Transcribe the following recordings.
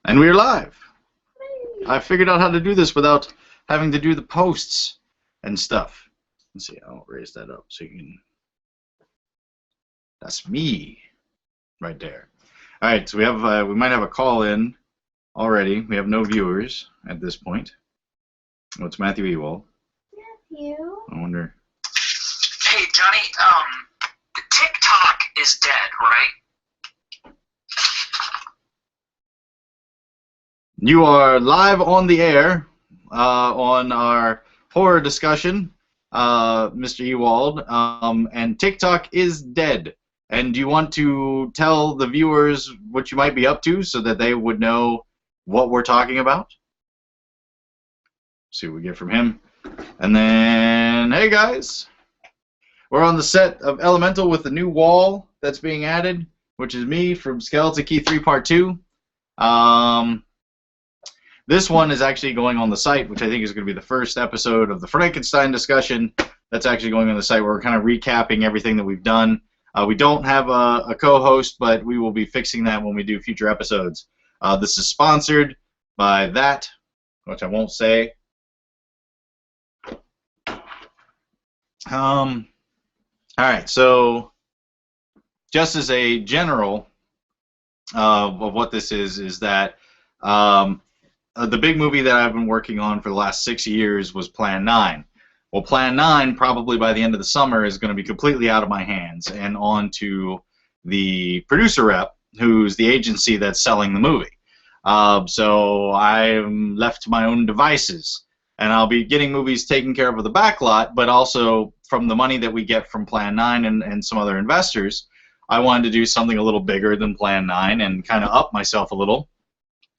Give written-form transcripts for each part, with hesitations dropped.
And we're live. I figured out how to do this without having to do the posts and stuff. Let's see, I'll raise that up so you can... That's me right there. All right, so we have we might have a call in already. We have no viewers at this point. Oh, it's Matthew Ewald. Matthew. I wonder. Hey, Johnny, TikTok is dead, right? You are live on the air on our horror discussion, Mr. Ewald, and TikTok is dead. And do you want to tell the viewers what you might be up to so that they would know what we're talking about? See what we get from him. And then, hey guys, we're on the set of Elemental with the new wall that's being added, which is me from Skeleton Key 3 Part 2. This one is actually going on the site, which I think is going to be the first episode of the Frankenstein discussion that's actually going on the site where we're kind of recapping everything that we've done. We don't have a co-host, but we will be fixing that when we do future episodes. This is sponsored by that, which I won't say. All right, so just as a general of what this is that the big movie that I've been working on for the last 6 years was Plan 9. Well, Plan 9, probably by the end of the summer, is going to be completely out of my hands and on to the producer rep, who's the agency that's selling the movie. So I'm left to my own devices, and I'll be getting movies taken care of with the backlot, but also from the money that we get from Plan 9 and some other investors, I wanted to do something a little bigger than Plan 9 and kind of up myself a little.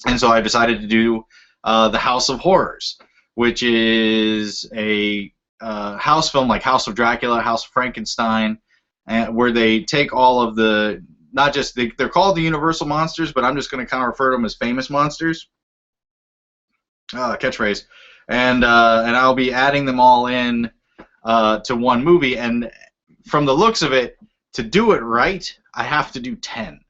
And so I decided to do the House of Horrors, which is a house film like House of Dracula, House of Frankenstein, where they take all of the, not just, they're called the Universal monsters, but I'm just going to kind of refer to them as famous monsters. Catchphrase. And I'll be adding them all in to one movie. And from the looks of it, to do it right, I have to do 10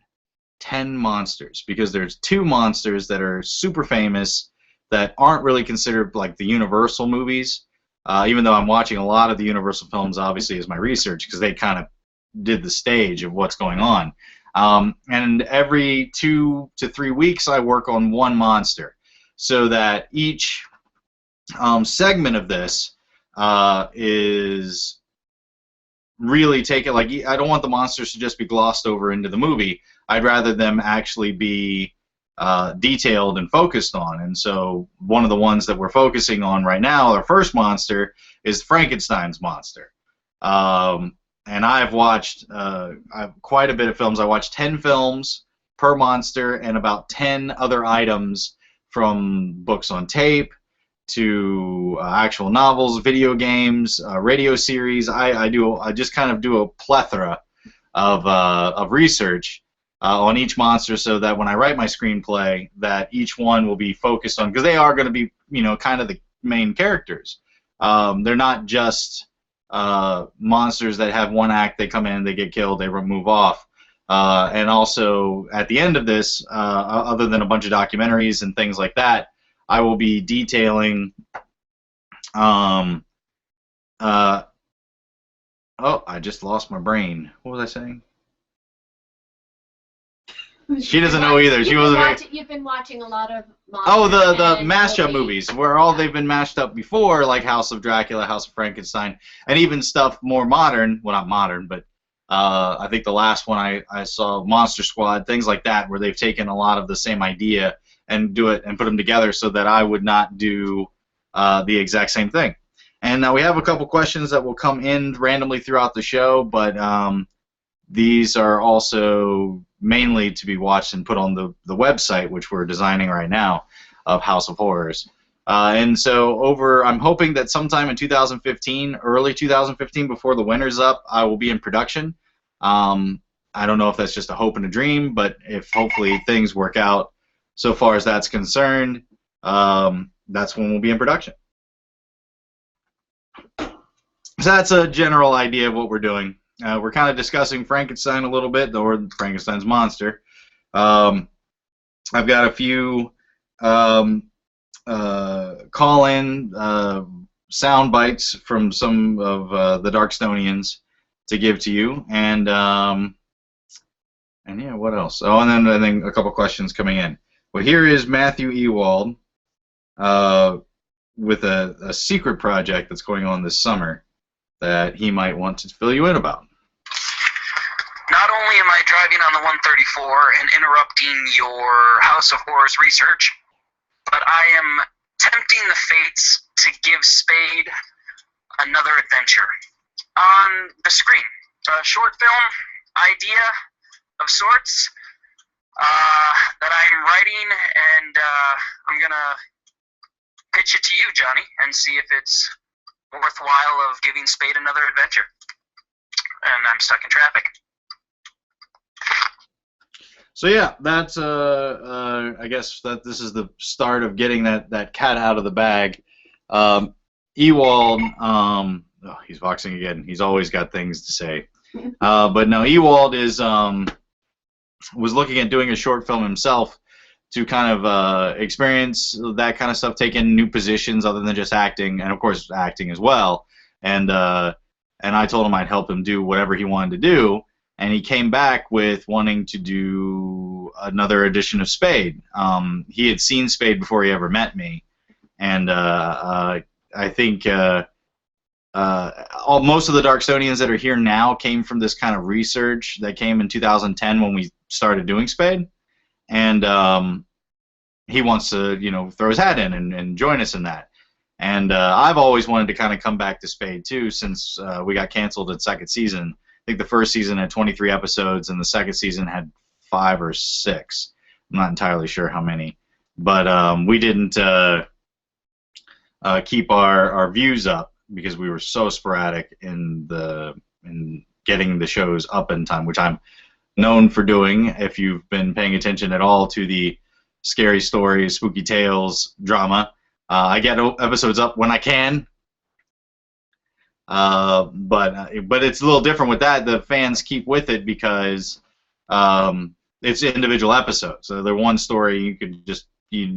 monsters, because there's 2 monsters that are super famous that aren't really considered like the Universal movies, even though I'm watching a lot of the Universal films, obviously, as my research, because they kind of did the stage of what's going on. And every 2 to 3 weeks, I work on one monster, so that each segment of this is really taken, like, I don't want the monsters to just be glossed over into the movie. I'd rather them actually be detailed and focused on. And so one of the ones that we're focusing on right now, our first monster, is Frankenstein's monster. And I've watched quite a bit of films. I watched 10 films per monster and about 10 other items, from books on tape to actual novels, video games, radio series. I just kind of do a plethora of research on each monster, so that when I write my screenplay, that each one will be focused on, because they are going to be, you know, kind of the main characters. They're not just monsters that have one act, they come in, they get killed, they move off. And also, at the end of this, other than a bunch of documentaries and things like that, I will be detailing oh, I just lost my brain. What was I saying? She doesn't know either. She wasn't. You've been watching a lot of. Oh, the mashup movies, where all they've been mashed up before, like House of Dracula, House of Frankenstein, and even stuff more modern. Well, not modern, but I think the last one I saw, Monster Squad, things like that, where they've taken a lot of the same idea and do it and put them together, so that I would not do the exact same thing. And now we have a couple questions that will come in randomly throughout the show, but these are also mainly to be watched and put on the website, which we're designing right now, of House of Horrors. And so I'm hoping that sometime in 2015, early 2015, before the winter's up, I will be in production. I don't know if that's just a hope and a dream, but if hopefully things work out so far as that's concerned, that's when we'll be in production. So that's a general idea of what we're doing. We're kind of discussing Frankenstein a little bit, or Frankenstein's monster. I've got a few um, call-in sound bites from some of the Darkstonians to give to you, and yeah, what else? Oh, and then a couple questions coming in. Well, here is Matthew Ewald with a secret project that's going on this summer that he might want to fill you in about. Not only am I driving on the 134 and interrupting your House of Horrors research, but I am tempting the fates to give Spade another adventure on the screen. A short film idea of sorts that I'm writing, and I'm going to pitch it to you, Johnny, and see if it's worthwhile of giving Spade another adventure. And I'm stuck in traffic. So yeah, that's I guess that this is the start of getting that cat out of the bag. Ewald, oh, he's voxing again. He's always got things to say. But no, Ewald was looking at doing a short film himself to kind of experience that kind of stuff, take in new positions other than just acting, and of course acting as well. And I told him I'd help him do whatever he wanted to do. And he came back with wanting to do another edition of Spade. He had seen Spade before he ever met me, and I think most of the Darkstonians that are here now came from this kind of research that came in 2010 when we started doing Spade, and he wants to throw his hat in and join us in that. And I've always wanted to kind of come back to Spade too, since we got canceled in second season. I think the first season had 23 episodes, and the second season had 5 or 6. I'm not entirely sure how many, but we didn't keep our views up because we were so sporadic in getting the shows up in time, which I'm known for doing. If you've been paying attention at all to the scary stories, spooky tales, drama, I get episodes up when I can. But it's a little different with that. The fans keep with it because it's individual episodes. So they're one story. You could just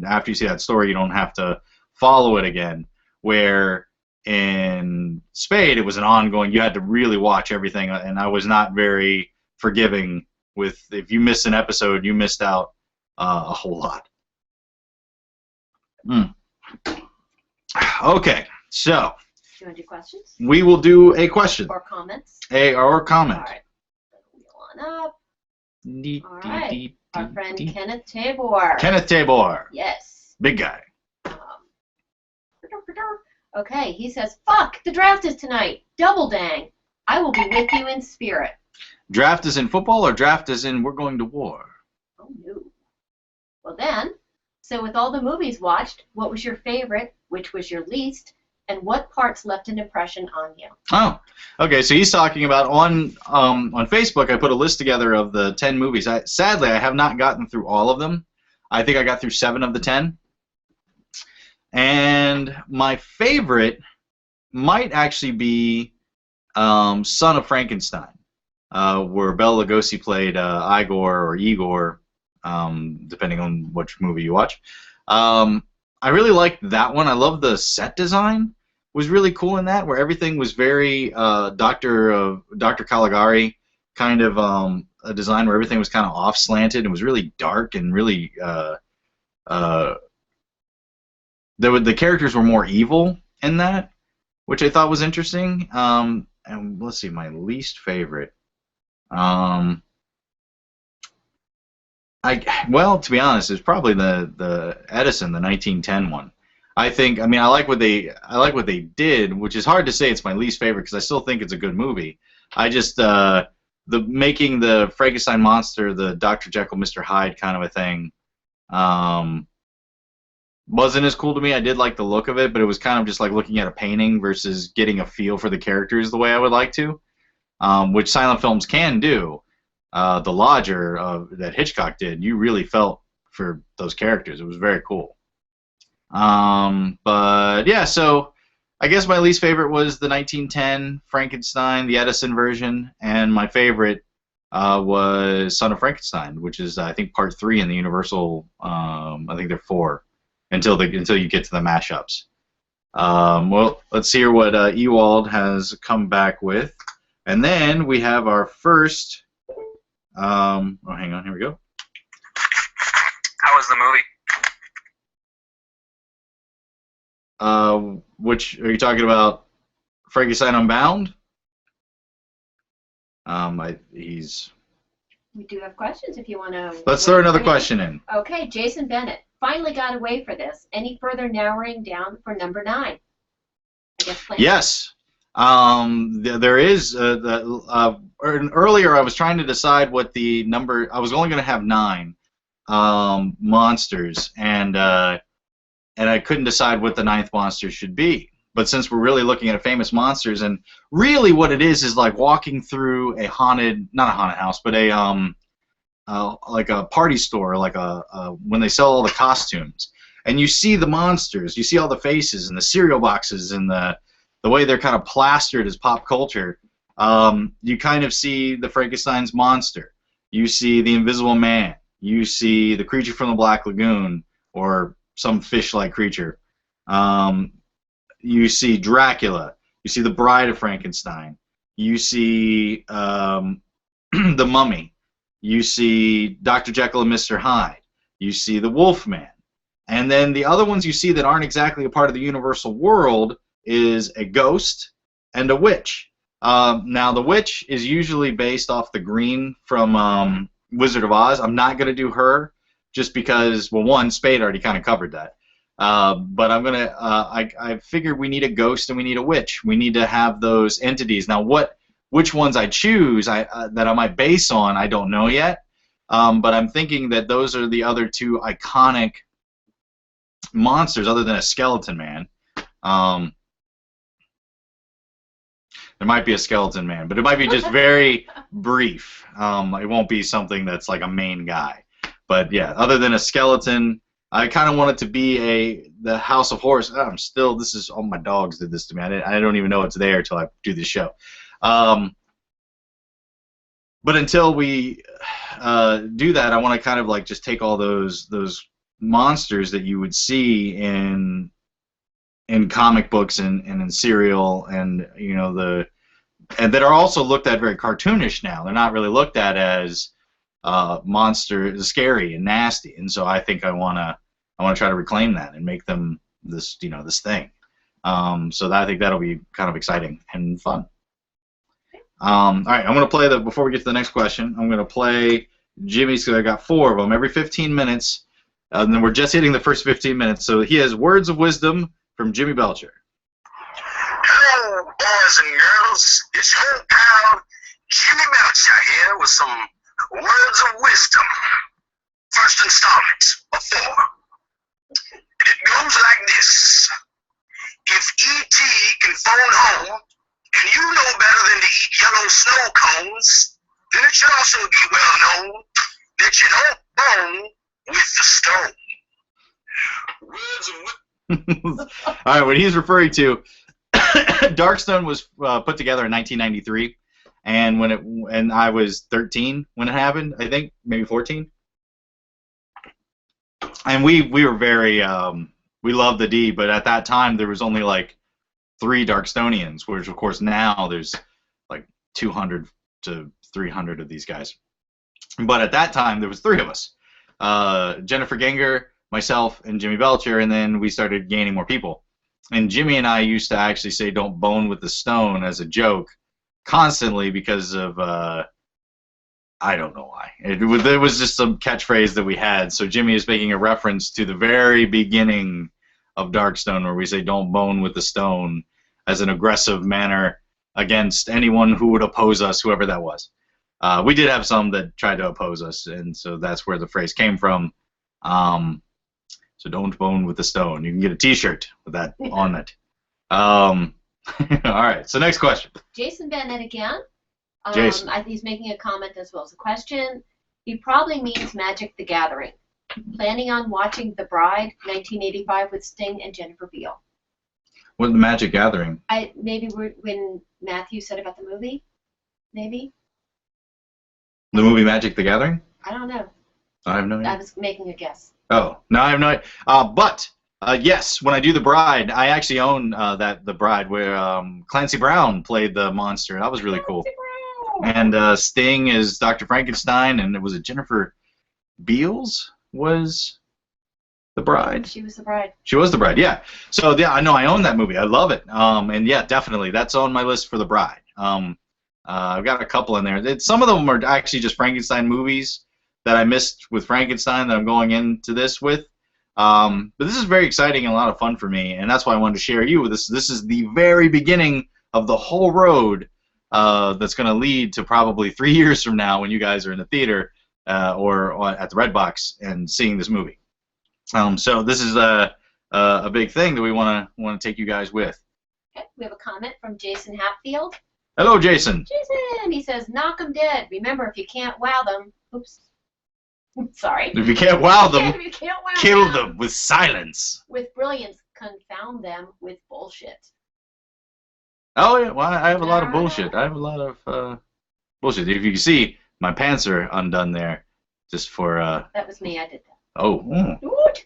after you see that story, you don't have to follow it again. Where in Spade, it was an ongoing. You had to really watch everything, and I was not very forgiving with if you missed an episode, you missed out a whole lot. Okay, so. Do you want to do questions? We will do a question. Or comments? Or comment. All right. Wheel on up. All right. Our friend Kenneth Tabor. Kenneth Tabor. Yes. Big guy. Okay, he says, fuck, the draft is tonight. Double dang. I will be with you in spirit. Draft is in football or draft is in we're going to war? Oh, no. Well then, so with all the movies watched, what was your favorite, which was your least, and what parts left an impression on you? Oh, okay. So he's talking about on Facebook. I put a list together of the 10 movies. Sadly, I have not gotten through all of them. I think I got through 7 of the 10. And my favorite might actually be Son of Frankenstein, where Bela Lugosi played Igor, depending on which movie you watch. I really liked that one. I love the set design. Was really cool in that, where everything was very Dr. Caligari kind of a design where everything was kind of off slanted and was really dark and really the characters were more evil in that, which I thought was interesting. And let's see, my least favorite. Well, to be honest, it's probably the Edison, the 1910 one. I like what they did, which is hard to say it's my least favorite because I still think it's a good movie. I just making the Frankenstein monster the Dr. Jekyll, Mr. Hyde kind of a thing wasn't as cool to me. I did like the look of it, but it was kind of just like looking at a painting versus getting a feel for the characters the way I would like to, which silent films can do. The Lodger that Hitchcock did, you really felt for those characters. It was very cool. But yeah, so I guess my least favorite was the 1910 Frankenstein, the Edison version, and my favorite was Son of Frankenstein, which is I think part 3 in the Universal. I think they're 4 until you get to the mashups. Well, let's hear what Ewald has come back with, and then we have our first. Oh, hang on, here we go. How was the movie? Which are you talking about? Frankenstein Unbound? We do have questions if you want to. Let's throw another question in. Okay, Jason Bennett finally got away for this. Any further narrowing down for number 9? I guess. Yes. There is. Earlier, I was trying to decide what the number. I was only going to have 9 monsters, and I couldn't decide what the 9th monster should be. But since we're really looking at famous monsters, and really what it is like walking through a haunted, not a haunted house, but a like a party store, like when they sell all the costumes, and you see the monsters, you see all the faces and the cereal boxes and the way they're kind of plastered as pop culture. You kind of see the Frankenstein's monster, you see the Invisible Man, you see the creature from the Black Lagoon, or some fish-like creature. You see Dracula. You see the Bride of Frankenstein. You see the Mummy. You see Dr. Jekyll and Mr. Hyde. You see the Wolfman. And then the other ones you see that aren't exactly a part of the Universal world is a ghost and a witch. Now, the witch is usually based off the Green from Wizard of Oz. I'm not going to do her just because, well, one, Spade already kind of covered that. But I'm gonna. I figured we need a ghost and we need a witch. We need to have those entities. Now, which ones I choose, that I might base on, I don't know yet. But I'm thinking that those are the other 2 iconic monsters, other than a skeleton man. There might be a skeleton man, but it might be just very brief. It won't be something that's like a main guy. But yeah, other than a skeleton. I kind of want it to be the House of Horrors. This is all my dogs did this to me. I don't even know it's there until I do this show. But until we do that, I want to kind of like just take all those monsters that you would see in comic books and in serial, and and that are also looked at very cartoonish now. They're not really looked at as scary and nasty, and so I think I want to try to reclaim that and make them this thing. So I think that'll be kind of exciting and fun. All right, I'm going to play before we get to the next question. I'm going to play Jimmy's. So I got 4 of them every 15 minutes, and then we're just hitting the first 15 minutes. So he has words of wisdom from Jimmy Belcher. Hello, boys and girls. It's your pal Jimmy Belcher here with some words of wisdom. First installment of 4. It goes like this. If E.T. can phone home, and you know better than to eat yellow snow cones, then it should also be well known that you don't bone with the stone. Words of All right, what he's referring to, Darkstone was put together in 1993. And I was 13 when it happened, I think, maybe 14. And we were very we loved the D, but at that time there was only like 3 Darkstonians, which of course now there's like 200 to 300 of these guys. But at that time there was 3 of us, Jennifer Genger, myself, and Jimmy Belcher, and then we started gaining more people. And Jimmy and I used to actually say "Don't bone with the stone" as a joke constantly because of I don't know why. It was just some catchphrase that we had. So Jimmy is making a reference to the very beginning of Darkstone, where we say "Don't bone with the stone" as an aggressive manner against anyone who would oppose us, whoever that was. We did have some that tried to oppose us, and so that's where the phrase came from. So don't bone with the stone. You can get a T-shirt with that on it. All right. So next question. Jason Bennett again. Jason. He's making a comment as well as a question. He probably means Magic the Gathering. Planning on watching The Bride, 1985, with Sting and Jennifer Beal. What, the Magic Gathering? Maybe when Matthew said about the movie. Maybe. The movie Magic the Gathering? I don't know. I have no idea. I was making a guess. Oh, no, I have no idea. But yes, when I do The Bride, I actually own The Bride, where Clancy Brown played the monster. That was really cool. And Sting is Dr. Frankenstein, and was it Jennifer Beals was the bride? She was the bride. She was the bride, yeah. So yeah, I know I own that movie. I love it. And yeah, definitely, that's on my list for The Bride. I've got a couple in there. Some of them are actually just Frankenstein movies that I missed with Frankenstein that I'm going into this with. But this is very exciting and a lot of fun for me, and that's why I wanted to share you with this. This is the very beginning of the whole road that's going to lead to probably 3 years from now when you guys are in the theater or at the Redbox and seeing this movie. So this is a big thing that we want to take you guys with. Okay, we have a comment from Jason Hatfield. Hello, Jason. Jason, he says, knock 'em dead. Remember, if you can't wow them, oops. Sorry. If you can't wow them, If you can't wow kill them with silence. With brilliance, confound them with bullshit. Oh, yeah, well, I have a lot of bullshit. I have a lot of bullshit. If you can see, my pants are undone there, just for... That was me, I did that. Oh,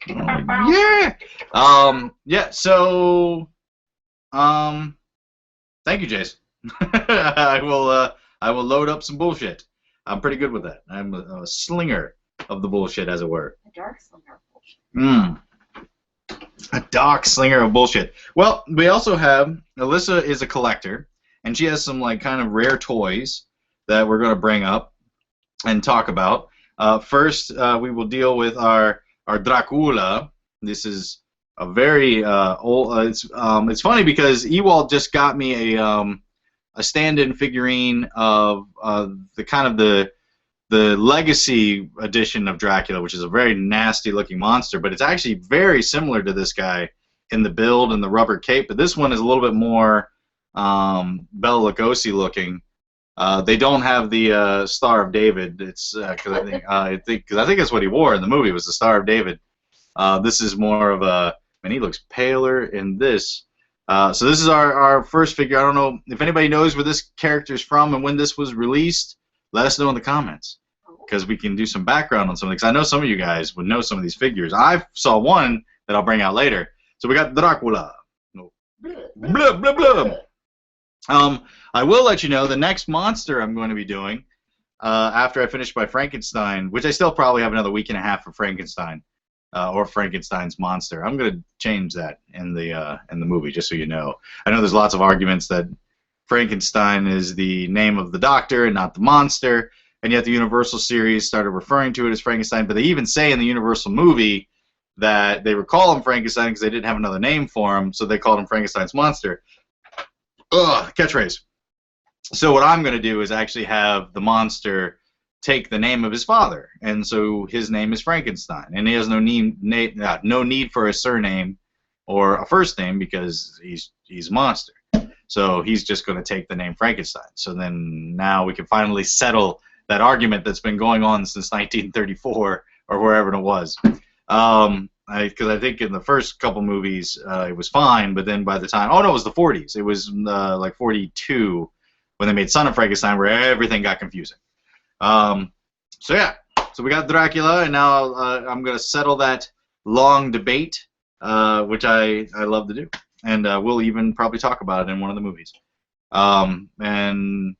Yeah. yeah, so... thank you, Jason. I will load up some bullshit. I'm pretty good with that. I'm a slinger of the bullshit, as it were. A dark slinger of bullshit. A dark slinger of bullshit. Well, we also have Alyssa is a collector, and she has some like kind of rare toys that we're going to bring up and talk about. First, we will deal with our Dracula. This is a very old. It's funny because Ewald just got me a stand-in figurine of the kind of the legacy edition of Dracula, which is a very nasty-looking monster, but it's actually very similar to this guy in the build and the rubber cape. But this one is a little bit more Bela Lugosi-looking. They don't have the Star of David. It's because I think that's what he wore in the movie, was the Star of David. This is more of a, and he looks paler in this. So this is our first figure. I don't know if anybody knows where this character is from and when this was released. Let us know in the comments, because we can do some background on something. Because I know some of you guys would know some of these figures. I saw one that I'll bring out later. So we got Dracula. Blah, blah, blah. I will let you know the next monster I'm going to be doing after I finish my Frankenstein, which I still probably have another week and a half for Frankenstein. Or Frankenstein's monster. I'm going to change that in the movie, just so you know. I know there's lots of arguments that Frankenstein is the name of the doctor and not the monster, and yet the Universal series started referring to it as Frankenstein. But they even say in the Universal movie that they would call him Frankenstein because they didn't have another name for him, so they called him Frankenstein's monster. Ugh, catchphrase. So what I'm going to do is actually have the monster take the name of his father, and so his name is Frankenstein, and he has no need for a surname or a first name because he's a monster. So he's just going to take the name Frankenstein. So then now we can finally settle that argument that's been going on since 1934 or wherever it was. Because I think in the first couple movies it was fine, but then by the time, oh no, it was the 40s. It was like 42 when they made Son of Frankenstein, where everything got confusing. So yeah, so we got Dracula, and now I'm going to settle that long debate, which I love to do, and we'll even probably talk about it in one of the movies. And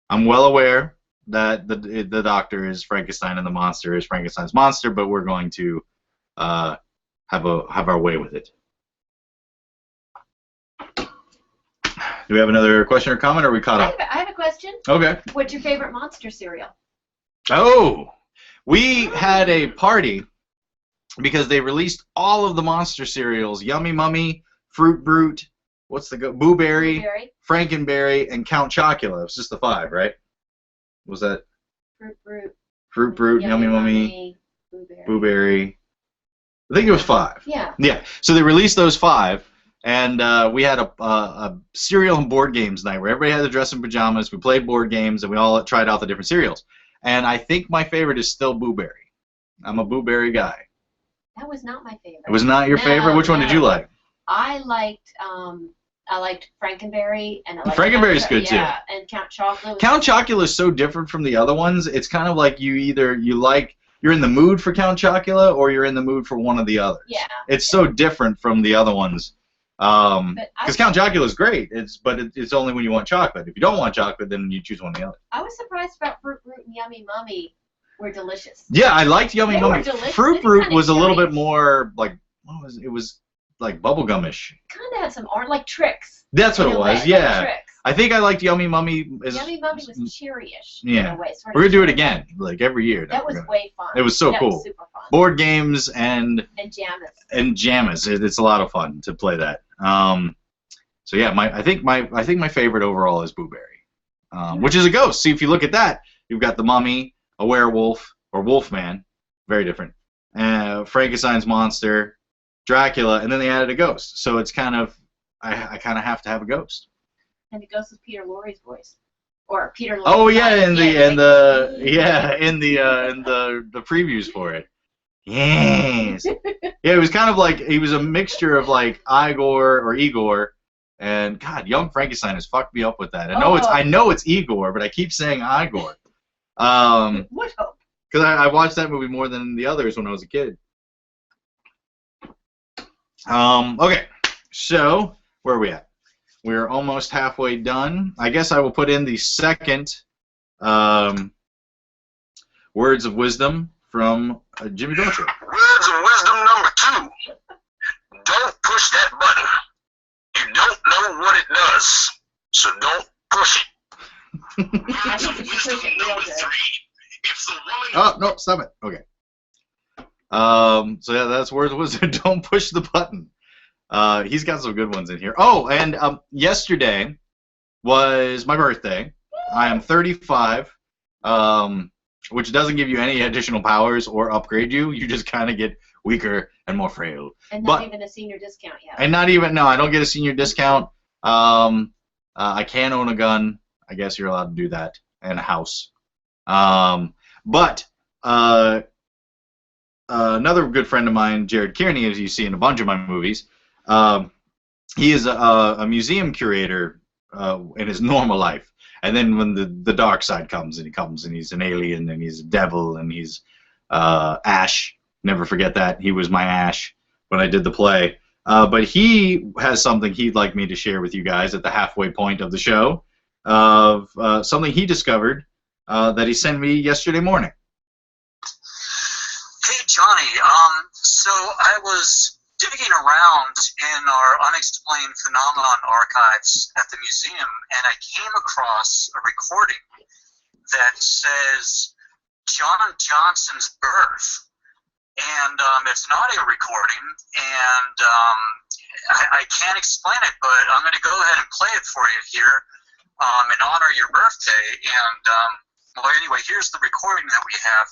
I'm well aware that the doctor is Frankenstein and the monster is Frankenstein's monster, but we're going to have our way with it. Do we have another question or comment, or are we caught up? I have a question. Okay. What's your favorite monster cereal? Oh, we had a party because they released all of the monster cereals: Yummy Mummy, Fruit Brute, Boo Berry, Frankenberry, and Count Chocula. It was just the 5, right? Was that Fruit Brute, Yummy Mummy, Boo Berry? I think it was 5. Yeah. Yeah. So they released those 5. And we had a cereal and board games night where everybody had to dress in pajamas. We played board games, and we all tried out the different cereals. And I think my favorite is still Boo Berry. I'm a Boo Berry guy. That was not my favorite. It was not your favorite? Which one did you like? I liked I liked Frankenberry, and I liked Frankenberry's good too. Yeah, and Count Chocula. Count Chocula is so different from the other ones. It's kind of like you're in the mood for Count Chocula or you're in the mood for one of the others. Yeah. It's so different from the other ones. Because Count Chocula is great. But it's only when you want chocolate. If you don't want chocolate, then you choose one of the others. I was surprised about Fruit Root and Yummy Mummy were delicious. Yeah, I liked Yummy They Mummy. were delicious. Fruit They were Root kinda was a little bit curious. more like it was like bubblegumish. Kind of had some art, like Tricks. That's what in it a was. way, Yeah. like Tricks. I think I liked Yummy Mummy. Yummy Mummy was cheery-ish Yeah. in a way. Sort We're of gonna do it cheery. again, like every year. That was way fun. It was so that cool. Was super fun. Board games and Jammas. It's a lot of fun to play that. So yeah, I think my favorite overall is Boo Berry, which is a ghost. See, if you look at that, you've got the mummy, a werewolf or Wolfman, very different. Frankenstein's monster, Dracula, and then they added a ghost. So it's kind of I kind of have to have a ghost. And the ghost was Peter Lorre's voice, or Peter. Lorre's Oh yeah, voice. in the previews for it. Yes. Yeah, it was kind of like he was a mixture of like Igor, and God, Young Frankenstein has fucked me up with that. I know it's Igor, but I keep saying Igor. What hope? Because I watched that movie more than the others when I was a kid. Okay, so where are we at? We're almost halfway done. I guess I will put in the second words of wisdom from Jimmy Dorcher. Words of wisdom number 2. Don't push that button. You don't know what it does, so don't push it. I think you should push it real good. If the woman... Oh, no, stop it. Okay. So yeah, that's words of wisdom. Don't push the button. He's got some good ones in here. Oh, and yesterday was my birthday. I am 35, which doesn't give you any additional powers or upgrade you. You just kind of get weaker and more frail. And not even a senior discount yet. And not even, no, I don't get a senior discount. I can own a gun. I guess you're allowed to do that. And a house. But another good friend of mine, Jared Kearney, as you see in a bunch of my movies, he is a museum curator in his normal life. And then when the dark side comes, and he's an alien, and he's a devil, and he's Ash. Never forget that. He was my Ash when I did the play. But he has something he'd like me to share with you guys at the halfway point of the show of something he discovered that he sent me yesterday morning. Hey, Johnny. So I was digging around in our unexplained phenomenon archives at the museum, and I came across a recording that says John Johnson's birth. And it's an audio recording, and I can't explain it, but I'm going to go ahead and play it for you here in honor of your birthday. And, well, anyway, here's the recording that we have.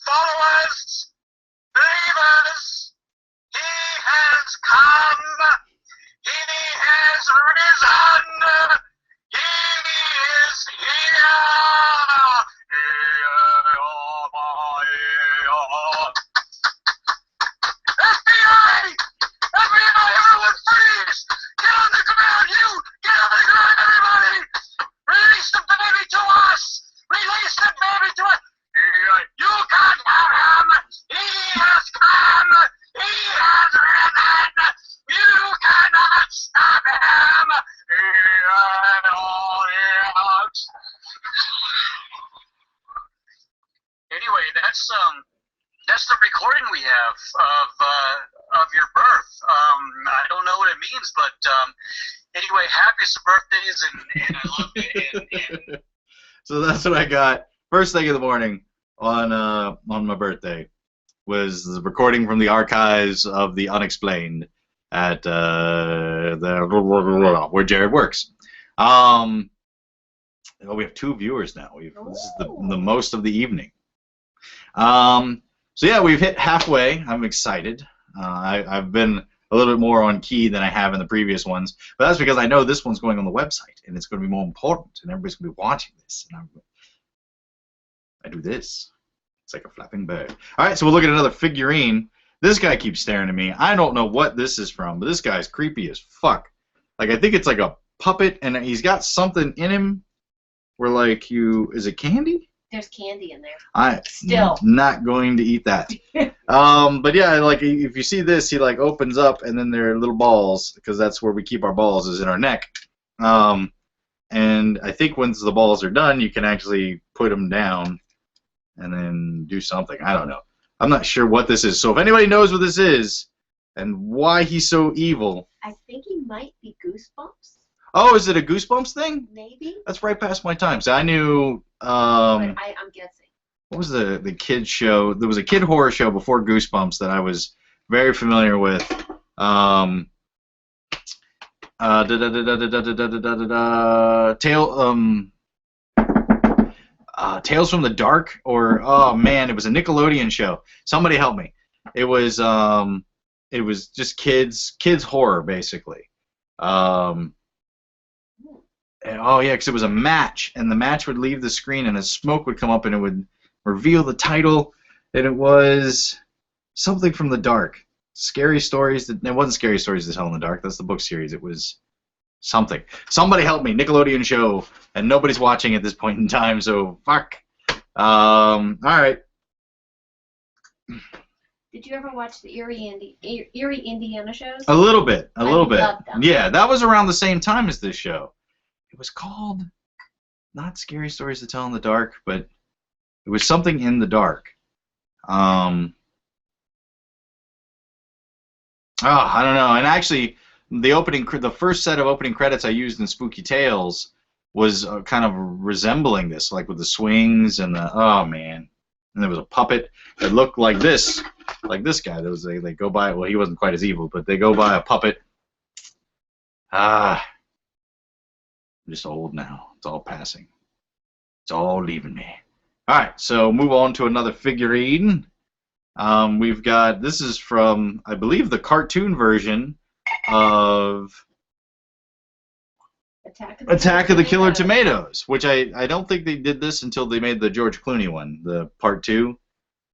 Followers, believers, he has come, he has risen, he is here. FBI! FBI, everyone freeze! Get on the ground, you! Get on the ground, everybody! Release the baby to us! Release the baby to us! You can't have him! He has come! He has risen! You cannot stop him! Anyway, that's the recording we have of your birth. I don't know what it means, but anyway, happiest birthdays, and I love you. And So that's what I got first thing in the morning on my birthday was the recording from the archives of the Unexplained at where Jared works. We have 2 viewers now. This is the most of the evening. So yeah, we've hit halfway. I'm excited. I've been a little bit more on key than I have in the previous ones, but that's because I know this one's going on the website, and it's going to be more important, and everybody's going to be watching this. And I do this. It's like a flapping bird. All right, so we'll look at another figurine. This guy keeps staring at me. I don't know what this is from, but this guy's creepy as fuck. Like, I think it's like a puppet, and he's got something in him where, like, is it candy? There's candy in there. I'm Still not going to eat that. But yeah, like, if you see this, he, like, opens up, and then there are little balls, because that's where we keep our balls, is in our neck. And I think once the balls are done, you can actually put them down and then do something. I don't know. I'm not sure what this is. So if anybody knows what this is and why he's so evil. I think he might be Goosebumps. Oh, is it a Goosebumps thing? Maybe. That's right past my time. So I knew. But I'm guessing. What was the kid show? There was a kid horror show before Goosebumps that I was very familiar with. Tales from the Dark, or oh man, it was a Nickelodeon show. Somebody help me. It was just kids horror basically. And, oh yeah, because it was a match, and the match would leave the screen, and a smoke would come up, and it would reveal the title, and it was something from the dark. Scary stories. It wasn't Scary Stories to Tell in the Dark. That's the book series. It was something. Somebody help me. Nickelodeon show, and nobody's watching at this point in time, so fuck. All right. Did you ever watch the Eerie Indiana shows? A little bit. A little bit. Loved them. Yeah, that was around the same time as this show. It was called not Scary Stories to Tell in the Dark, but it was something in the dark. Oh, I don't know. And actually, the first set of opening credits I used in Spooky Tales was kind of resembling this, like with the swings and the oh man, and there was a puppet that looked like this guy. There was they go by. Well, he wasn't quite as evil, but they go by a puppet. I'm just old now. It's all passing. It's all leaving me. All right, so move on to another figurine. We've got, this is from, I believe, the cartoon version of Attack of the Killer Tomatoes, which I don't think they did this until they made the George Clooney one, the part 2.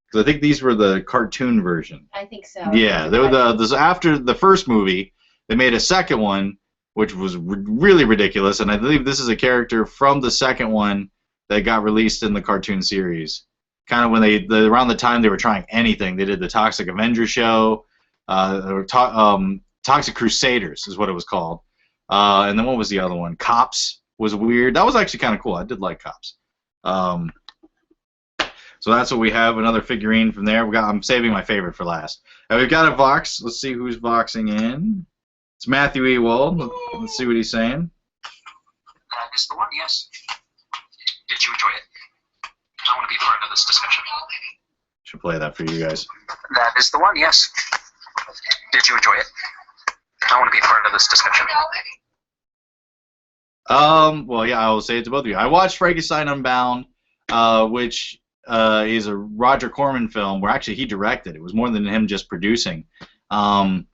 Because I think these were the cartoon version. I think so. Yeah, they were after the first movie, they made a second one, which was really ridiculous, and I believe this is a character from the second one that got released in the cartoon series. Kind of when around the time they were trying anything, they did the Toxic Avenger show, Toxic Crusaders is what it was called, and then what was the other one? Cops was weird. That was actually kind of cool. I did like Cops. So that's what we have. Another figurine from there. I'm saving my favorite for last. We've got a Vox. Let's see who's Voxing in. It's Matthew Ewald. Let's see what he's saying. That is the one. Yes. Did you enjoy it? I want to be part of this discussion. Should play that for you guys. That is the one, yes. Did you enjoy it? I want to be part of this discussion. Well, yeah, I will say it to both of you. I watched Frankenstein Unbound, which is a Roger Corman film where actually he directed. It was more than him just producing. And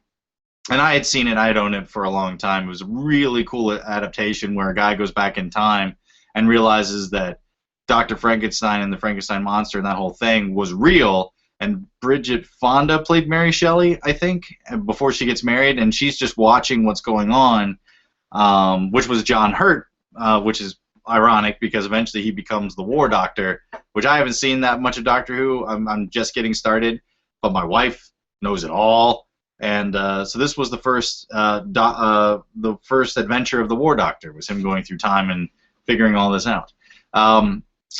I had seen it. I had owned it for a long time. It was a really cool adaptation where a guy goes back in time and realizes that Dr. Frankenstein and the Frankenstein monster and that whole thing was real, and Bridget Fonda played Mary Shelley, I think, before she gets married, and she's just watching what's going on, which was John Hurt, which is ironic because eventually he becomes the War Doctor, which I haven't seen that much of Doctor Who. I'm just getting started, but my wife knows it all, and so this was the first adventure of the War Doctor, was him going through time and figuring all this out.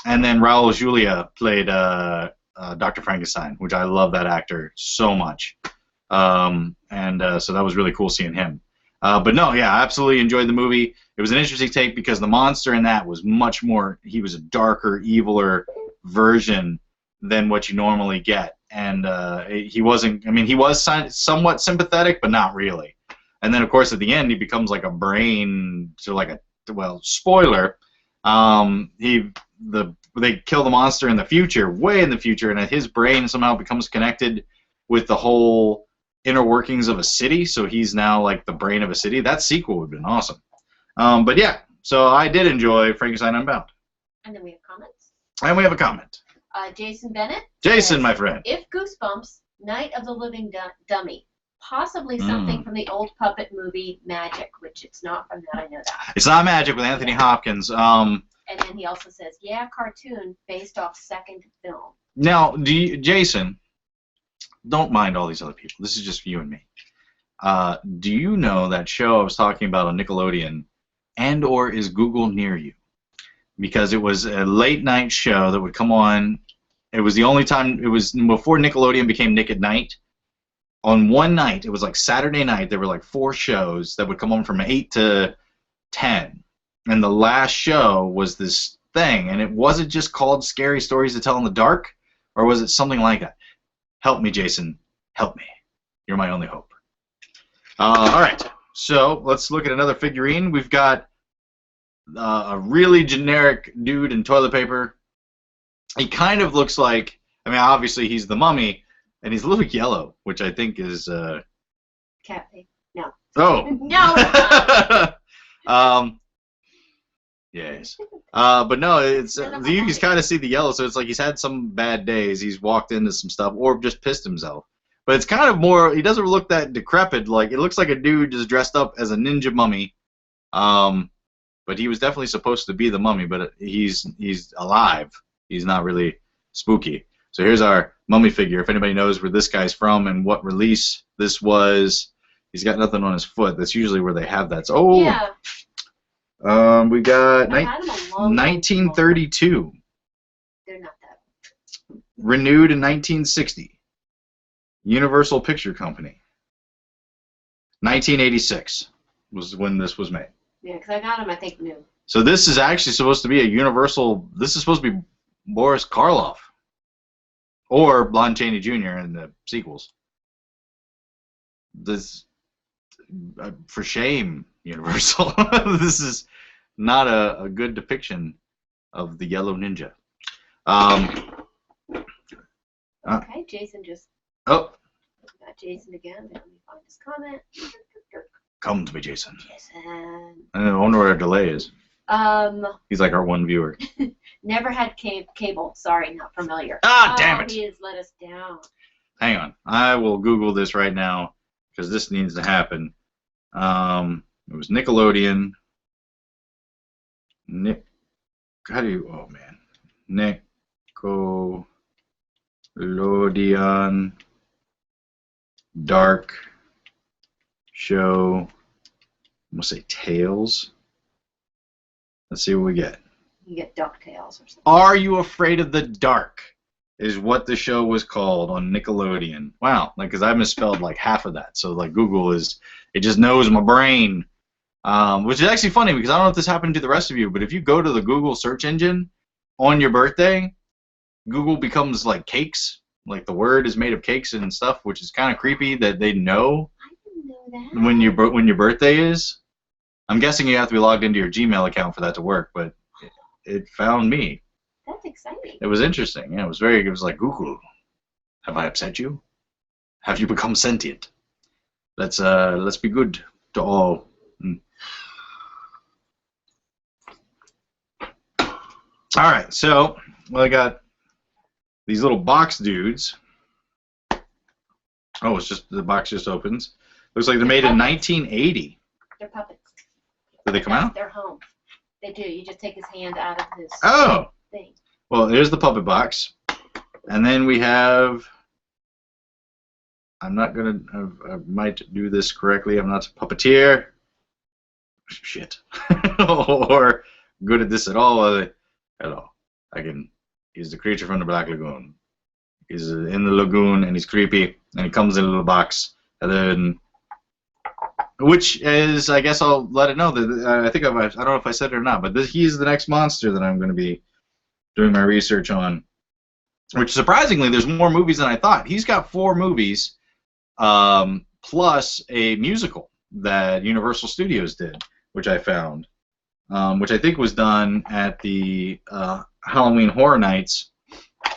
And then Raul Julia played Dr. Frankenstein, which I love that actor so much. So that was really cool seeing him. But no, yeah, I absolutely enjoyed the movie. It was an interesting take because the monster in that was much more, he was a darker, eviler version than what you normally get. And he wasn't, I mean, he was somewhat sympathetic, but not really. And then, of course, at the end, he becomes like a brain, so like a, well, spoiler, they kill the monster in the future, way in the future, and his brain somehow becomes connected with the whole inner workings of a city, so he's now like the brain of a city. That sequel would have been awesome. But yeah, so I did enjoy Frankenstein Unbound. And then we have comments. And we have a comment. Jason Bennett. Jason, says, my friend. If Goosebumps, Night of the Living Dummy, possibly something from the old puppet movie Magic, which it's not from that, I know that. It's not Magic with Anthony Hopkins. And then he also says, yeah, cartoon based off second film. Now, Jason, don't mind all these other people. This is just you and me. Do you know that show I was talking about on Nickelodeon, and or is Google near you? Because it was a late night show that would come on. It was the only time, it was before Nickelodeon became Nick at Night. On one night, it was like Saturday night, there were like 4 shows that would come on from 8 to 10. And the last show was this thing, and it wasn't just called Scary Stories to Tell in the Dark, or was it something like that? Help me, Jason. Help me. You're my only hope. All right, so let's look at another figurine. We've got a really generic dude in toilet paper. He kind of looks like, I mean, obviously he's the Mummy, and he's a little yellow, which I think is... Cat pig. No. Oh! No! Yes. But no, it's you can kind of see the yellow, so it's like he's had some bad days. He's walked into some stuff, or just pissed himself. But it's kind of more, he doesn't look that decrepit. Like, it looks like a dude just dressed up as a ninja mummy. But he was definitely supposed to be the Mummy, but he's alive. He's not really spooky. So here's our mummy figure. If anybody knows where this guy's from and what release this was, he's got nothing on his foot. That's usually where they have that. So, oh, yeah. We got 1932. They're not that. Renewed in 1960. Universal Picture Company. 1986 was when this was made. Yeah, because I got them, I think, new. So this is actually supposed to be a Universal. This is supposed to be Boris Karloff. Or Lon Chaney Jr. in the sequels. This, for shame, Universal. This is not a good depiction of the Yellow Ninja. Okay, Jason just... Oh. Got Jason again. Let me find his comment. Come to me, Jason. Jason. I wonder what our delay is. He's like our one viewer. Never had cable. Sorry, not familiar. Ah, damn it. He has let us down. Hang on. I will Google this right now because this needs to happen. It was Nickelodeon. How do you... Oh, man. Nickelodeon Dark Show. I'm going to say Tales. Let's see what we get. You get DuckTales or something. Are You Afraid of the Dark is what the show was called on Nickelodeon. Wow, because I misspelled like half of that. So like Google is, it just knows my brain. Which is actually funny because I don't know if this happened to the rest of you, but if you go to the Google search engine on your birthday, Google becomes like cakes. Like the word is made of cakes and stuff, which is kind of creepy that they know, I didn't know that. when your birthday is. I'm guessing you have to be logged into your Gmail account for that to work, but it found me. That's exciting. It was interesting. Yeah, it was like, Google, have I upset you? Have you become sentient? Let's be good to all. All right, so I got these little box dudes. Oh, it's just the box just opens. Looks like they're made in 1980. They're puppets. Did they come out? They're home. They do. You just take his hand out of his thing. Well, there's the puppet box. And then we have... I'm not going to... I might do this correctly. I'm not a puppeteer. Shit. Or good at this at all. Hello. He's the creature from the Black Lagoon. He's in the lagoon, and he's creepy, and he comes in a little box. And then... Which is, I guess I'll let it know that I don't know if I said it or not, but he's the next monster that I'm going to be doing my research on. Which surprisingly, there's more movies than I thought. He's got 4 movies, plus a musical that Universal Studios did, which I found, which I think was done at the Halloween Horror Nights.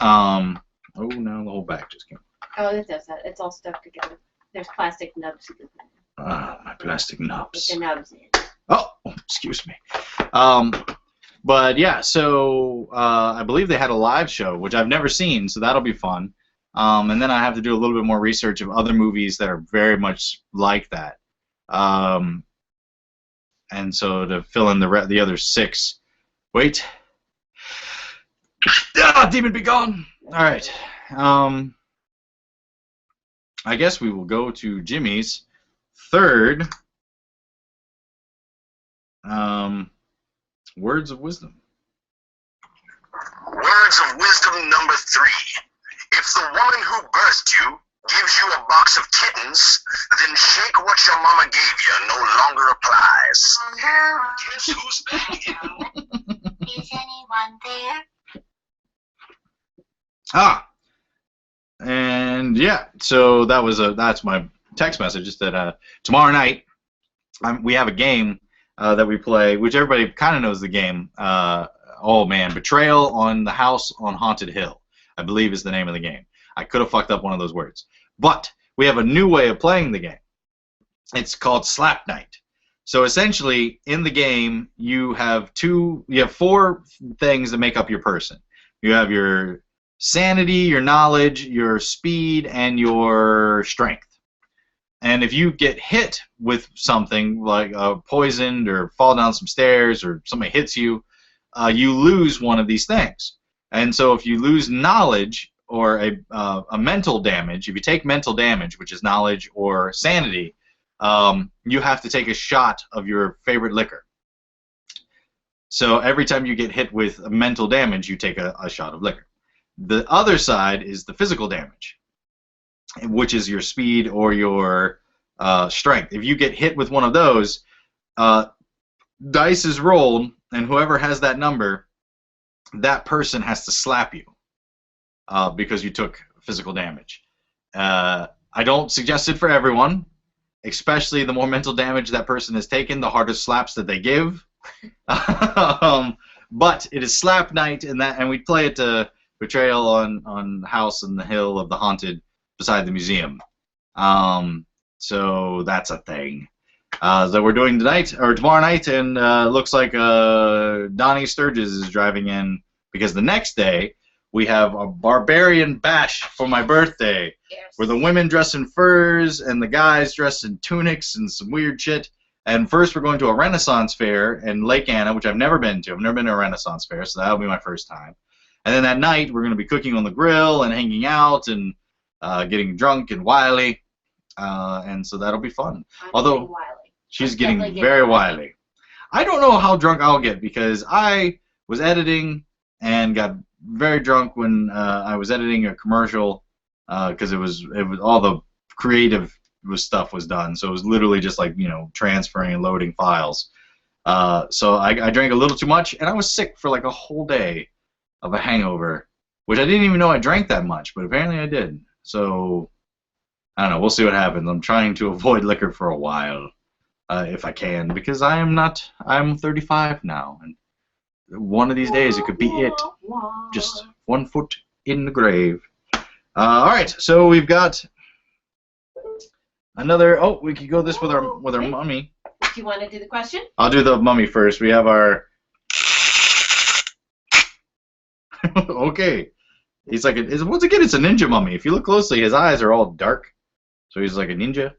Oh, now the whole back just came. Oh, it does that. It's all stuck together. There's plastic nubs. Ah, my plastic With nubs. the nubs in. Oh, excuse me. But yeah, so I believe they had a live show, which I've never seen, so that'll be fun. And then I have to do a little bit more research of other movies that are very much like that. And so to fill in the other 6. Wait. Ah, demon be gone. All right. I guess we will go to Jimmy's third words of wisdom. Words of wisdom number 3. If the woman who birthed you gives you a box of kittens, then shake what your mama gave you no longer applies. Guess who's back? Is anyone there? Ah, and yeah, so that's my text message. Is that tomorrow night we have a game that we play, which everybody kind of knows the game. Oh man, Betrayal on the House on Haunted Hill, I believe is the name of the game. I could have fucked up one of those words, but we have a new way of playing the game. It's called Slap Night. So essentially, in the game, you have 4 things that make up your person. You have your sanity, your knowledge, your speed, and your strength. And if you get hit with something like poisoned or fall down some stairs or somebody hits you, you lose one of these things. And so if you lose knowledge or a mental damage, if you take mental damage, which is knowledge or sanity, you have to take a shot of your favorite liquor. So every time you get hit with mental damage, you take a shot of liquor. The other side is the physical damage, which is your speed or your strength. If you get hit with one of those, dice is rolled, and whoever has that number, that person has to slap you because you took physical damage. I don't suggest it for everyone, especially the more mental damage that person has taken, the harder slaps that they give. But it is Slap Night, and we play it to Betrayal on House on the Hill of the Haunted beside the museum. So that's a thing that we're doing tonight or tomorrow night, and looks like Donnie Sturgis is driving in because the next day we have a barbarian bash for my birthday, where the women dress in furs and the guys dress in tunics and some weird shit. And first we're going to a Renaissance fair in Lake Anna, which I've never been to. I've never been to a Renaissance fair, so that'll be my first time. And then that night we're going to be cooking on the grill and hanging out and getting drunk and wily. And so that'll be fun. Although she's getting very wily. I don't know how drunk I'll get because I was editing and got very drunk when I was editing a commercial because it was all the creative stuff was done. So it was literally just like, transferring and loading files. So I drank a little too much and I was sick for like a whole day of a hangover, which I didn't even know I drank that much, but apparently I did. So I don't know. We'll see what happens. I'm trying to avoid liquor for a while, if I can, because I'm 35 now, and one of these days it could be it. Just 1 foot in the grave. All right. So we've got another. Oh, we could go this with our mummy. Do you want to do the question? I'll do the mummy first. We have our. Okay. He's like once again, it's a ninja mummy. If you look closely, his eyes are all dark, so he's like a ninja.